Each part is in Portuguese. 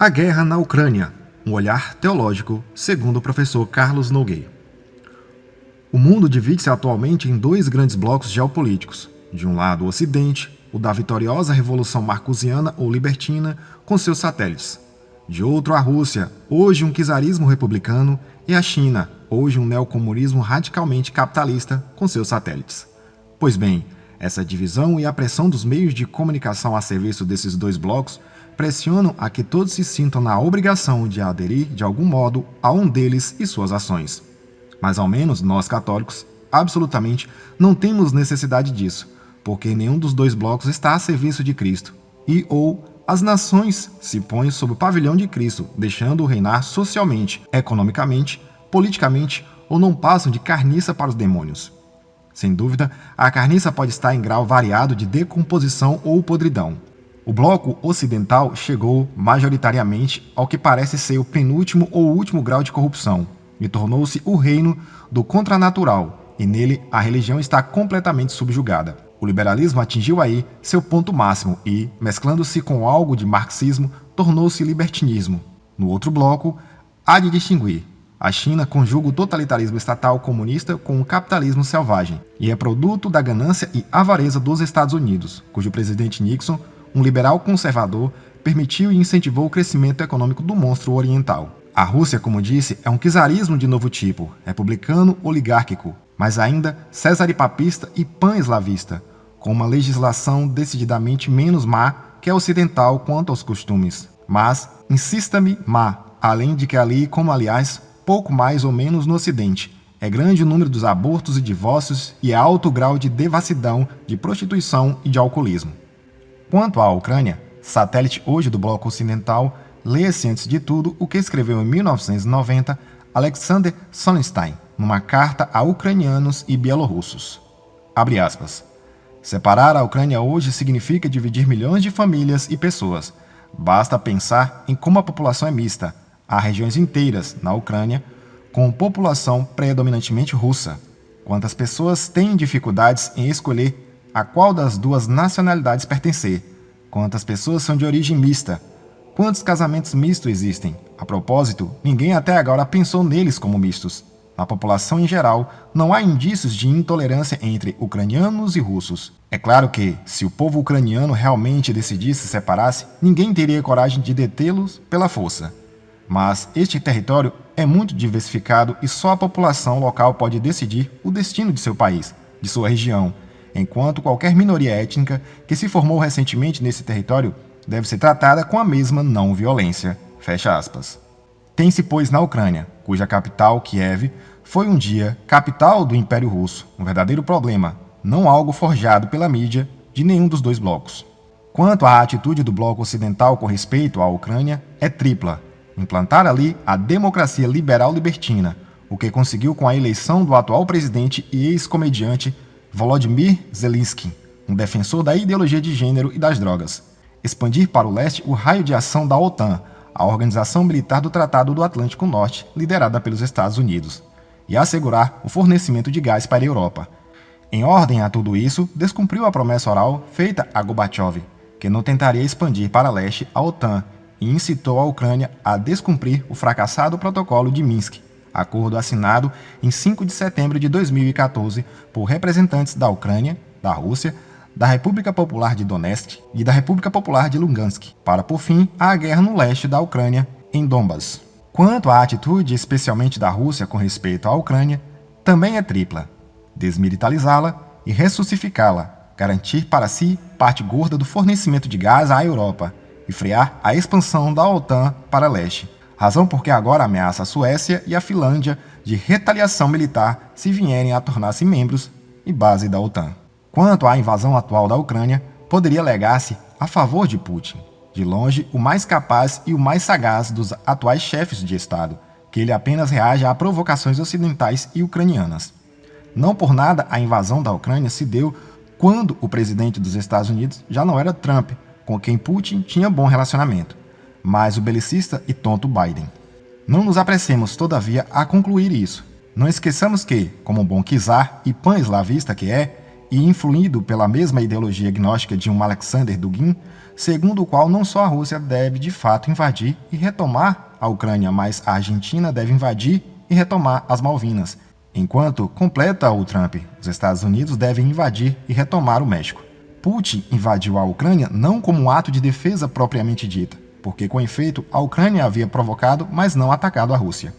A guerra na Ucrânia, um olhar teológico, segundo o professor Carlos Nogueira. O mundo divide-se atualmente em dois grandes blocos geopolíticos. De um lado, o Ocidente, o da vitoriosa Revolução Marcosiana ou Libertina, com seus satélites. De outro, a Rússia, hoje um czarismo republicano, e a China, hoje um neocomunismo radicalmente capitalista, com seus satélites. Pois bem, essa divisão e a pressão dos meios de comunicação a serviço desses dois blocos pressionam a que todos se sintam na obrigação de aderir, de algum modo, a um deles e suas ações. Mas ao menos nós católicos, absolutamente, não temos necessidade disso, porque nenhum dos dois blocos está a serviço de Cristo, ou as nações se põem sob o pavilhão de Cristo, deixando-o reinar socialmente, economicamente, politicamente, ou não passam de carniça para os demônios. Sem dúvida, a carniça pode estar em grau variado de decomposição ou podridão. O bloco ocidental chegou, majoritariamente, ao que parece ser o penúltimo ou último grau de corrupção, e tornou-se o reino do contranatural, e nele a religião está completamente subjugada. O liberalismo atingiu aí seu ponto máximo e, mesclando-se com algo de marxismo, tornou-se libertinismo. No outro bloco, há de distinguir. A China conjuga o totalitarismo estatal comunista com o capitalismo selvagem, e é produto da ganância e avareza dos Estados Unidos, cujo presidente Nixon, um liberal conservador, permitiu e incentivou o crescimento econômico do monstro oriental. A Rússia, como disse, é um czarismo de novo tipo, republicano oligárquico, mas ainda cesaripapista e pan-eslavista, com uma legislação decididamente menos má que a ocidental quanto aos costumes. Mas, insista-me, má, além de que ali, como aliás, pouco mais ou menos no Ocidente, é grande o número dos abortos e divórcios e é alto o grau de devassidão, de prostituição e de alcoolismo. Quanto à Ucrânia, satélite hoje do bloco ocidental, leia-se antes de tudo o que escreveu em 1990 Alexander Solzhenitsyn, numa carta a ucranianos e bielorrussos. Abre aspas. Separar a Ucrânia hoje significa dividir milhões de famílias e pessoas. Basta pensar em como a população é mista. Há regiões inteiras, na Ucrânia, com população predominantemente russa. Quantas pessoas têm dificuldades em escolher a qual das duas nacionalidades pertencer? Quantas pessoas são de origem mista? Quantos casamentos mistos existem? A propósito, ninguém até agora pensou neles como mistos. Na população em geral, não há indícios de intolerância entre ucranianos e russos. É claro que, se o povo ucraniano realmente decidisse separar-se, ninguém teria coragem de detê-los pela força. Mas este território é muito diversificado e só a população local pode decidir o destino de seu país, de sua região, enquanto qualquer minoria étnica que se formou recentemente nesse território deve ser tratada com a mesma não violência. Fecha aspas. Tem-se, pois, na Ucrânia, cuja capital, Kiev, foi um dia capital do Império Russo, um verdadeiro problema, não algo forjado pela mídia de nenhum dos dois blocos. Quanto à atitude do bloco ocidental com respeito à Ucrânia, é tripla. Implantar ali a democracia liberal libertina, o que conseguiu com a eleição do atual presidente e ex-comediante Volodymyr Zelensky, um defensor da ideologia de gênero e das drogas. Expandir para o leste o raio de ação da OTAN, a Organização Militar do Tratado do Atlântico Norte, liderada pelos Estados Unidos, e assegurar o fornecimento de gás para a Europa. Em ordem a tudo isso, descumpriu a promessa oral feita a Gorbachev, que não tentaria expandir para leste a OTAN, e incitou a Ucrânia a descumprir o fracassado Protocolo de Minsk, acordo assinado em 5 de setembro de 2014 por representantes da Ucrânia, da Rússia, da República Popular de Donetsk e da República Popular de Lugansk, para pôr fim à guerra no leste da Ucrânia, em Donbas. Quanto à atitude, especialmente da Rússia com respeito à Ucrânia, também é tripla: desmilitarizá-la e ressuscificá-la, garantir para si parte gorda do fornecimento de gás à Europa e frear a expansão da OTAN para leste, razão porque agora ameaça a Suécia e a Finlândia de retaliação militar se vierem a tornar-se membros e base da OTAN. Quanto à invasão atual da Ucrânia, poderia alegar-se a favor de Putin, de longe o mais capaz e o mais sagaz dos atuais chefes de Estado, que ele apenas reage a provocações ocidentais e ucranianas. Não por nada a invasão da Ucrânia se deu quando o presidente dos Estados Unidos já não era Trump, com quem Putin tinha bom relacionamento, mas o belicista e tonto Biden. Não nos apressemos, todavia, a concluir isso. Não esqueçamos que, como um bom czar e pan-eslavista que é, e influído pela mesma ideologia gnóstica de um Alexander Dugin, segundo o qual não só a Rússia deve de fato invadir e retomar a Ucrânia, mas a Argentina deve invadir e retomar as Malvinas, enquanto, completa o Trump, os Estados Unidos devem invadir e retomar o México. Putin invadiu a Ucrânia não como um ato de defesa propriamente dita, porque, com efeito, a Ucrânia havia provocado, mas não atacado a Rússia.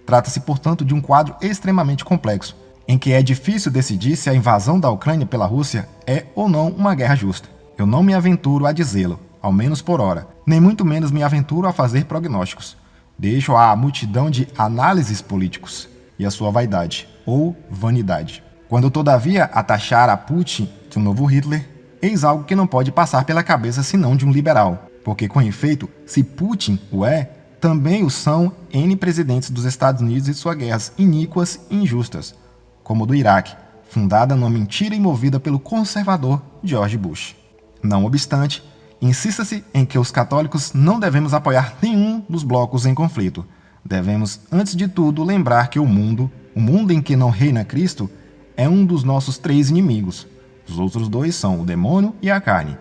Trata-se, portanto, de um quadro extremamente complexo, em que é difícil decidir se a invasão da Ucrânia pela Rússia é ou não uma guerra justa. Eu não me aventuro a dizê-lo, ao menos por hora, nem muito menos me aventuro a fazer prognósticos. Deixo à multidão de análises políticos e a sua vaidade, ou vanidade. Quando, todavia, ataxar a Putin de um novo Hitler, eis algo que não pode passar pela cabeça senão de um liberal, porque, com efeito, se Putin o é, também o são N presidentes dos Estados Unidos e suas guerras iníquas e injustas, como a do Iraque, fundada numa mentira e movida pelo conservador George Bush. Não obstante, insista-se em que os católicos não devemos apoiar nenhum dos blocos em conflito. Devemos, antes de tudo, lembrar que o mundo em que não reina Cristo, é um dos nossos 3 inimigos. Os outros 2 são o demônio e a carne.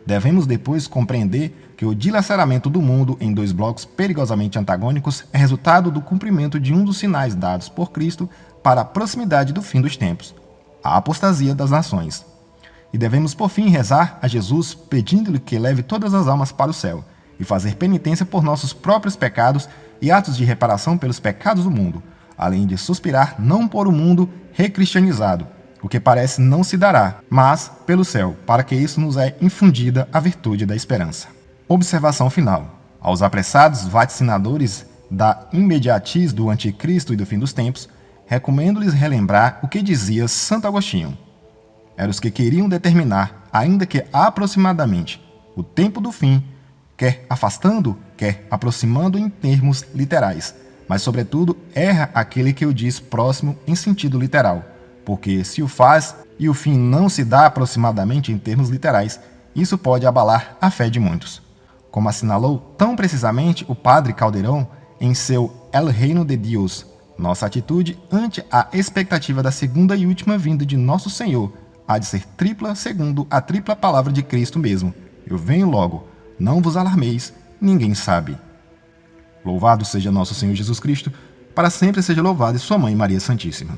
Devemos depois compreender que o dilaceramento do mundo em 2 blocos perigosamente antagônicos é resultado do cumprimento de um dos sinais dados por Cristo para a proximidade do fim dos tempos, a apostasia das nações. E devemos, por fim, rezar a Jesus pedindo-lhe que leve todas as almas para o céu e fazer penitência por nossos próprios pecados e atos de reparação pelos pecados do mundo, além de suspirar não por um mundo recristianizado, o que parece não se dará, mas pelo céu, para que isso nos é infundida a virtude da esperança. Observação final. Aos apressados vaticinadores da imediatiz do anticristo e do fim dos tempos, recomendo-lhes relembrar o que dizia Santo Agostinho. Eram os que queriam determinar, ainda que aproximadamente, o tempo do fim, quer afastando, quer aproximando em termos literais, mas, sobretudo, erra aquele que o diz próximo em sentido literal, porque se o faz e o fim não se dá aproximadamente em termos literais, isso pode abalar a fé de muitos. Como assinalou tão precisamente o padre Calderón em seu El Reino de Dios, nossa atitude ante a expectativa da segunda e última vinda de nosso Senhor há de ser tripla segundo a tripla palavra de Cristo mesmo. Eu venho logo, não vos alarmeis, ninguém sabe. Louvado seja nosso Senhor Jesus Cristo, para sempre seja louvado e sua Mãe Maria Santíssima.